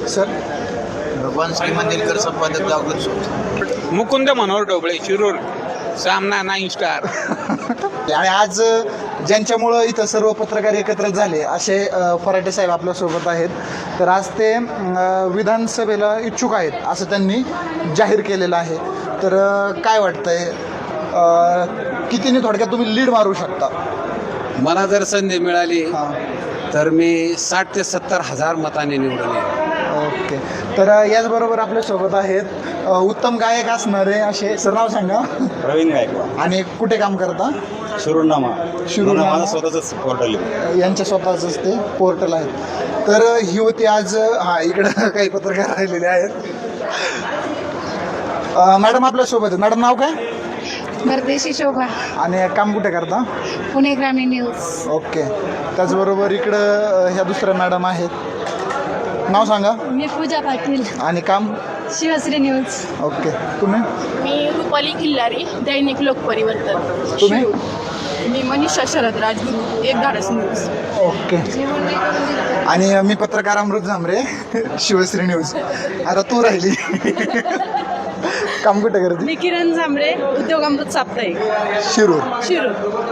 Sir भगवान श्री मंदिरकर संपादक गावकर शोध. मुकुंद मनोहर ढोबळे शिरूर सामना 9 स्टार. आणि आज ज्यांच्यामुळं इथं सर्व पत्रकार एकत्र झाले असे फराटे साहेब आपल्यासोबत आहेत. तर आज ते विधानसभेला इच्छुक आहेत असं त्यांनी जाहीर केलेलं आहे. तर काय वाटतंय, कितीने थोडक्यात तुम्ही लीड मारू शकता? मला जर संधी मिळाली हां, तर मी 60 ते 70 हजार मतांनी निवडून येईल. ओके. तर याचबरोबर आपल्यासोबत आहेत उत्तम गायक असणारे असे, सर नाव सांगा. प्रवीण गायकवाड, आणि कुठे काम करता? शिरूरनामा. शिरूरनामा. माझं स्वतःच पोर्टल आहे. यांच्या स्वतःचंच ते पोर्टल आहे. तर ही होती आज इकडं काही पत्रकार राहिलेले आहेत. मॅडम आपल्यासोबत आहेत. मॅडम नाव काय? परदेशी शोभा, आणि काम कुठे करता? पुणे ग्रामीण न्यूज. ओके. त्याचबरोबर इकडं ह्या दुसऱ्या मॅडम आहेत. नाव सांगा. मी पूजा पाटील, आणि काम? शिवश्री न्यूज. ओके. तुम्ही? मी रुपाली किल्लारी, दैनिक लोकपरिवर्तन. तुम्ही? मी मनीषा शरद राजगुरू, एक धाडस न्यूज. ओके. आणि मी पत्रकार अमृत झांबरे, शिवश्री न्यूज. आता तू राहिली. काम कुठे करते? मी किरण झांबरे, उद्योग अमृत साप्ताहिक, शिरूर. शिरूर.